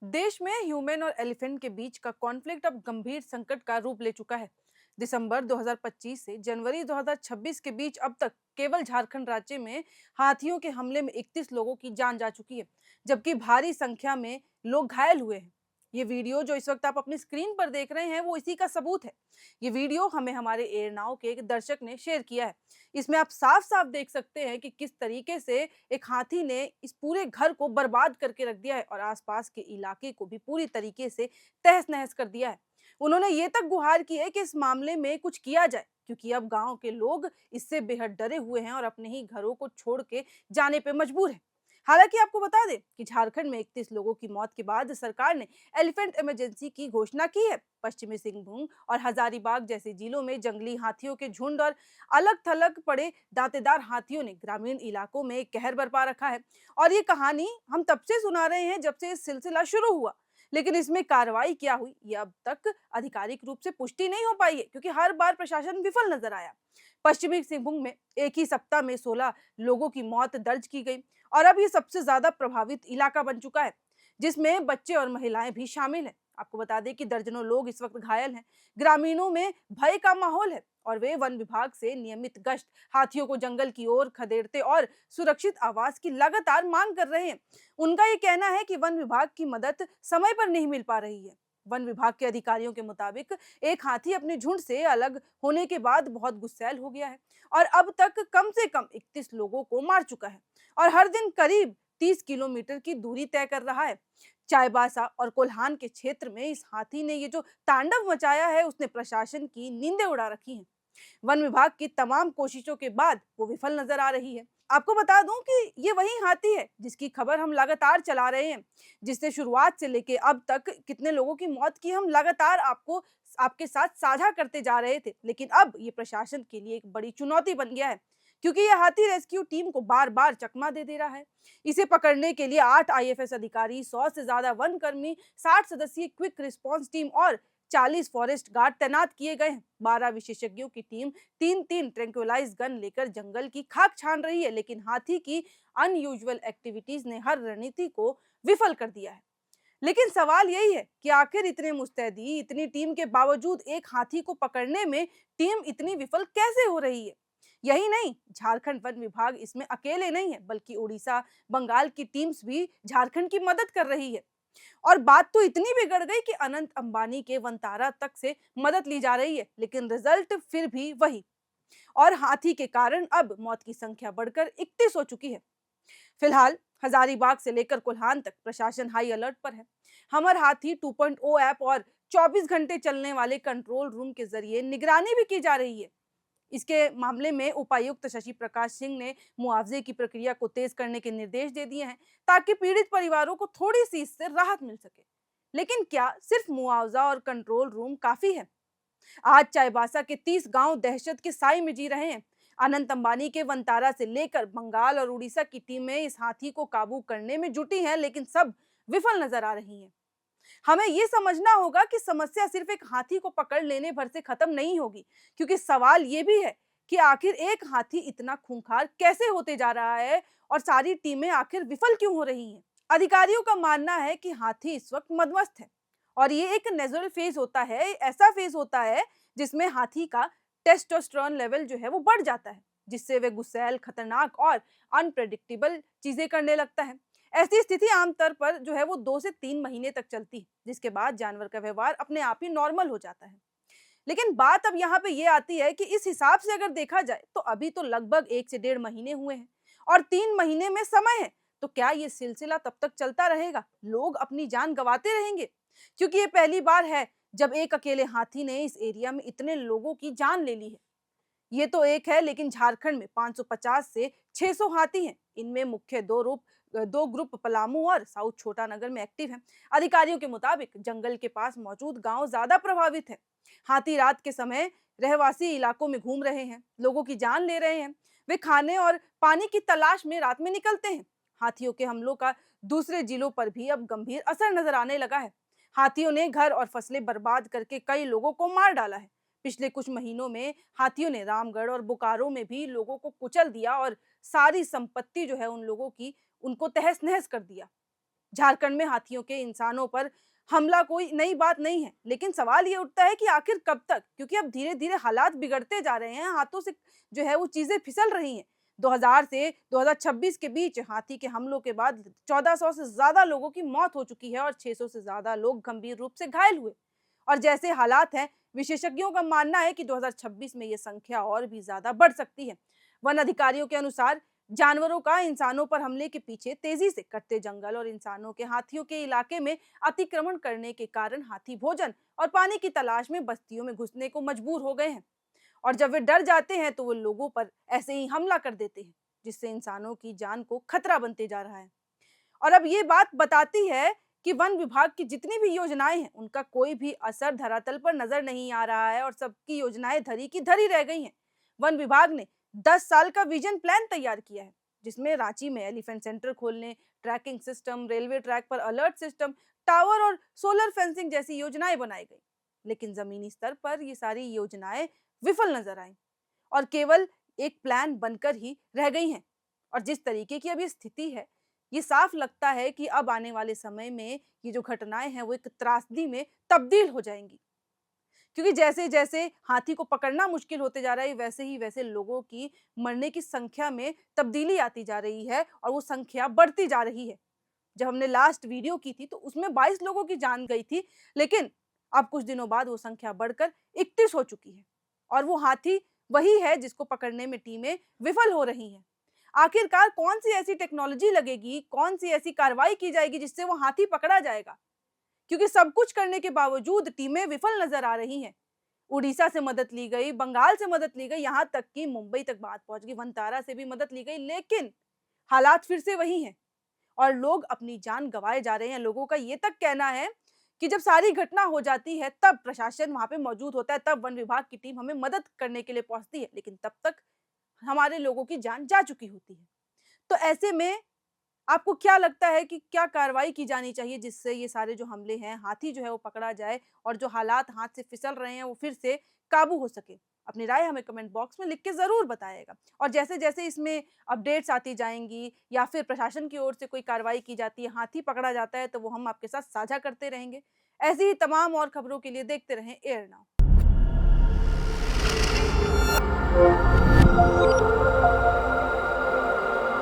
देश में ह्यूमन और एलिफेंट के बीच का कॉन्फ्लिक्ट अब गंभीर संकट का रूप ले चुका है। दिसंबर 2025 से जनवरी 2026 के बीच अब तक केवल झारखंड राज्य में हाथियों के हमले में 31 लोगों की जान जा चुकी है, जबकि भारी संख्या में लोग घायल हुए हैं। ये वीडियो जो इस वक्त आप अपनी स्क्रीन पर देख रहे हैं वो इसी का सबूत है। ये वीडियो हमें हमारे एयर नाउ के एक दर्शक ने शेयर किया है। इसमें आप साफ साफ देख सकते हैं कि किस तरीके से एक हाथी ने इस पूरे घर को बर्बाद करके रख दिया है और आसपास के इलाके को भी पूरी तरीके से तहस-नहस कर दिया है। उन्होंने ये तक गुहार की है कि इस मामले में कुछ किया जाए, क्योंकि अब गांव के लोग इससे बेहद डरे हुए हैं और अपने ही घरों को छोड़ के जाने पे मजबूर हैं। हालांकि आपको बता दें कि झारखंड में 31 लोगों की मौत के बाद सरकार ने एलिफेंट इमरजेंसी की घोषणा की है। पश्चिमी सिंहभूम और हजारीबाग जैसे जिलों में जंगली हाथियों के झुंड और अलग थलग पड़े दांतेदार हाथियों ने ग्रामीण इलाकों में कहर बरपा रखा है। और ये कहानी हम तब से सुना रहे हैं जब से ये सिलसिला शुरू हुआ, लेकिन इसमें कार्रवाई क्या हुई ये अब तक आधिकारिक रूप से पुष्टि नहीं हो पाई है, क्योंकि हर बार प्रशासन विफल नजर आया। पश्चिमी सिंहभूम में एक ही सप्ताह में 16 लोगों की मौत दर्ज की गई और अब ये सबसे ज्यादा प्रभावित इलाका बन चुका है, जिसमें बच्चे और महिलाएं भी शामिल हैं। आपको बता दें कि दर्जनों लोग इस वक्त घायल हैं। ग्रामीणों में भय का माहौल है और वे वन विभाग से नियमित गश्त, हाथियों को जंगल की ओर खदेड़ते और सुरक्षित आवास की लगातार मांग कर रहे हैं। उनका ये कहना है कि वन विभाग की मदद समय पर नहीं मिल पा रही है। वन विभाग के अधिकारियों के मुताबिक एक हाथी अपने झुंड से अलग होने के बाद बहुत गुस्सैल हो गया है और अब तक कम से कम 31 लोगों को मार चुका है और हर दिन करीब 30 किलोमीटर की दूरी तय कर रहा है। चाईबासा और कोल्हान के क्षेत्र में इस हाथी ने ये जो तांडव मचाया है, उसने प्रशासन की नींदें उड़ा रखी हैं। वन विभाग की तमाम कोशिशों के बाद वो विफल नजर आ रही है। आपको बता दूं कि ये वही हाथी है जिसकी खबर हम लगातार चला रहे हैं, जिससे शुरुआत से लेके अब तक कितने लोगों की मौत की हम लगातार आपके साथ साझा करते जा रहे थे। लेकिन अब ये प्रशासन के लिए एक बड़ी चुनौती बन गया है, क्योंकि ये हाथी रेस्क्यू टीम को बार बार चकमा दे दे रहा है। इसे पकड़ने के लिए 8 आईएफएस अधिकारी, 100 से ज्यादा वन कर्मी, 60 सदस्यीय क्विक रिस्पांस टीम और 40 फॉरेस्ट गार्ड तैनात किए गए हैं। 12 विशेषज्ञों की टीम तीन तीन ट्रैंक्विलाइज गन लेकर जंगल की खाक छान रही है, लेकिन हाथी की अनयूजुअल एक्टिविटीज ने हर रणनीति को विफल कर दिया है। लेकिन सवाल यही है कि आखिर इतने मुस्तैदी, इतनी टीम के बावजूद एक हाथी को पकड़ने में टीम इतनी विफल कैसे हो रही है? यही नहीं, झारखंड वन विभाग इसमें अकेले नहीं है, बल्कि उड़ीसा, बंगाल की टीम्स भी झारखंड की मदद कर रही है। और बात तो इतनी बिगड़ गई कि अनंत अंबानी के वंतारा तक से मदद ली जा रही है, लेकिन रिजल्ट फिर भी वही। और हाथी के कारण अब मौत की संख्या बढ़कर 31 हो चुकी है। फिलहाल हजारीबाग से लेकर कोल्हान तक प्रशासन हाई अलर्ट पर है। हमर हाथी 2.0 ऐप और 24 घंटे चलने वाले कंट्रोल रूम के जरिए निगरानी भी की जा रही है। इसके मामले में उपायुक्त शशि प्रकाश सिंह ने मुआवजे की प्रक्रिया को तेज करने के निर्देश दे दिए हैं, ताकि पीड़ित परिवारों को थोड़ी सी इससे राहत मिल सके। लेकिन क्या सिर्फ मुआवजा और कंट्रोल रूम काफी है? आज चाईबासा के 30 गांव दहशत के साए में जी रहे हैं। अनंत अंबानी के वंतारा से लेकर बंगाल और उड़ीसा की टीमें इस हाथी को काबू करने में जुटी हैं, लेकिन सब विफल नजर आ रही हैं। हमें ये समझना होगा कि समस्या सिर्फ एक हाथी को पकड़ लेने भर से खत्म नहीं होगी, क्योंकि सवाल ये भी है कि आखिर एक हाथी इतना खूंखार कैसे होते जा रहा है और सारी टीमें आखिर विफल क्यों हो रही हैं। अधिकारियों का मानना है कि हाथी इस वक्त मदमस्त है और ये एक नेचुरल फेज होता है, ऐसा फेज होता है जिसमें हाथी का टेस्टोस्टेरोन लेवल जो है वो बढ़ जाता है, जिससे वे गुस्सैल, खतरनाक और अनप्रेडिक्टेबल चीजें करने लगता है। ऐसी स्थिति आमतौर पर जो है वो 2 से 3 महीने तक चलती है, जिसके बाद जानवर का व्यवहार अपने आप ही नॉर्मल हो जाता है। लेकिन बात अब यहाँ पे ये आती है कि इस हिसाब से अगर देखा जाए तो अभी तो लगभग 1 से 1.5 महीने हुए हैं और 3 महीने में समय है। तो क्या ये सिलसिला तब तक चलता रहेगा? लोग अपनी जान गंवाते रहेंगे? क्योंकि ये पहली बार है जब एक अकेले हाथी ने इस एरिया में इतने लोगों की जान ले ली है। ये तो एक है, लेकिन झारखंड में 550 से 600 हाथी हैं। इनमें मुख्य दो ग्रुप पलामू और साउथ छोटा नगर में एक्टिव हैं। अधिकारियों के मुताबिक जंगल के पास मौजूद गांव ज्यादा प्रभावित है। हाथी रात के समय रहवासी इलाकों में घूम रहे हैं, लोगों की जान ले रहे हैं। वे खाने और पानी की तलाश में रात में निकलते हैं। हाथियों के हमलों का दूसरे जिलों पर भी अब गंभीर असर नजर आने लगा है। हाथियों ने घर और फसलें बर्बाद करके कई लोगों को मार डाला है। पिछले कुछ महीनों में हाथियों ने रामगढ़ और बोकारो में भी लोगों को कुचल दिया और सारी संपत्ति जो है उन लोगों की, उनको तहस नहस कर दिया। झारखंड में हाथियों के इंसानों पर हमला कोई नई बात नहीं है, लेकिन सवाल ये उठता है कि आखिर कब तक? क्योंकि अब धीरे-धीरे हालात बिगड़ते जा रहे हैं, हाथों से जो है वो चीज़ें फिसल रही हैं। 2000 से 2026 के बीच हाथी के हमलों के बाद 1400 से ज़्यादा लोगों की मौत हो चुकी है और 600 से ज़्यादा लोग गंभीर रूप से घायल हुए। और जैसे हालात हैं, विशेषज्ञों का मानना है कि 2026 में ये संख्या और भी ज़्यादा बढ़ सकती है। वन अधिकारियों के अनुसार जानवरों का इंसानों पर हमले के पीछे तेजी से कटते जंगल और इंसानों के हाथियों के इलाके में अतिक्रमण करने के कारण हाथी भोजन और पानी की तलाश में बस्तियों में घुसने को मजबूर हो गए हैं। और जब वे डर जाते हैं तो वो लोगों पर ऐसे ही हमला कर देते हैं, जिससे इंसानों की जान को खतरा बनते जा रहा है। और अब ये बात बताती है कि वन विभाग की जितनी भी योजनाएं हैं, उनका कोई भी असर धरातल पर नजर नहीं आ रहा है और सबकी योजनाएं धरी की धरी रह गई हैं। वन विभाग ने 10 साल का विजन प्लान तैयार किया है, जिसमें रांची में एलिफेंट सेंटर खोलने, ट्रैकिंग सिस्टम, रेलवे ट्रैक पर अलर्ट सिस्टम, टावर और सोलर फेंसिंग जैसी योजनाएं बनाई गई। लेकिन जमीनी स्तर पर ये सारी योजनाएं विफल नजर आई और केवल एक प्लान बनकर ही रह गई हैं। और जिस तरीके की अब ये स्थिति है, ये साफ लगता है कि अब आने वाले समय में ये जो घटनाएं हैं वो एक त्रासदी में तब्दील हो जाएंगी। क्योंकि जैसे जैसे हाथी को पकड़ना मुश्किल होते जा रहा है, वैसे ही वैसे लोगों की मरने की संख्या में तब्दीली आती जा रही है और वो संख्या बढ़ती जा रही है। जब हमने लास्ट वीडियो की थी तो उसमें 22 लोगों की जान गई थी, लेकिन अब कुछ दिनों बाद वो संख्या बढ़कर 31 हो चुकी है और वो हाथी वही है जिसको पकड़ने में टीमें विफल हो रही हैं। आखिरकार कौन सी ऐसी टेक्नोलॉजी लगेगी, कौन सी ऐसी कार्रवाई की जाएगी जिससे वो हाथी पकड़ा जाएगा? क्योंकि सब कुछ करने के बावजूद टीमें विफल नजर आ रही हैं। उड़ीसा से मदद ली गई, बंगाल से मदद ली गई, यहाँ तक कि मुंबई तक बात पहुंच गई, वनतारा से भी मदद ली गई, लेकिन हालात फिर से वही हैं और लोग अपनी जान गंवाए जा रहे हैं। लोगों का ये तक कहना है कि जब सारी घटना हो जाती है तब प्रशासन वहां पे मौजूद होता है, तब वन विभाग की टीम हमें मदद करने के लिए पहुंचती है, लेकिन तब तक हमारे लोगों की जान जा चुकी होती है। तो ऐसे में आपको क्या लगता है कि क्या कार्रवाई की जानी चाहिए जिससे ये सारे जो हमले हैं, हाथी जो है वो पकड़ा जाए और जो हालात हाथ से फिसल रहे हैं वो फिर से काबू हो सके? अपनी राय हमें कमेंट बॉक्स में लिख के ज़रूर बताइएगा। और जैसे-जैसे इसमें अपडेट्स आती जाएँगी या फिर प्रशासन की ओर से कोई कार्रवाई की जाती है, हाथी पकड़ा जाता है, तो वो हम आपके साथ साझा करते रहेंगे। ऐसी ही तमाम और खबरों के लिए देखते रहें एयर नाउ।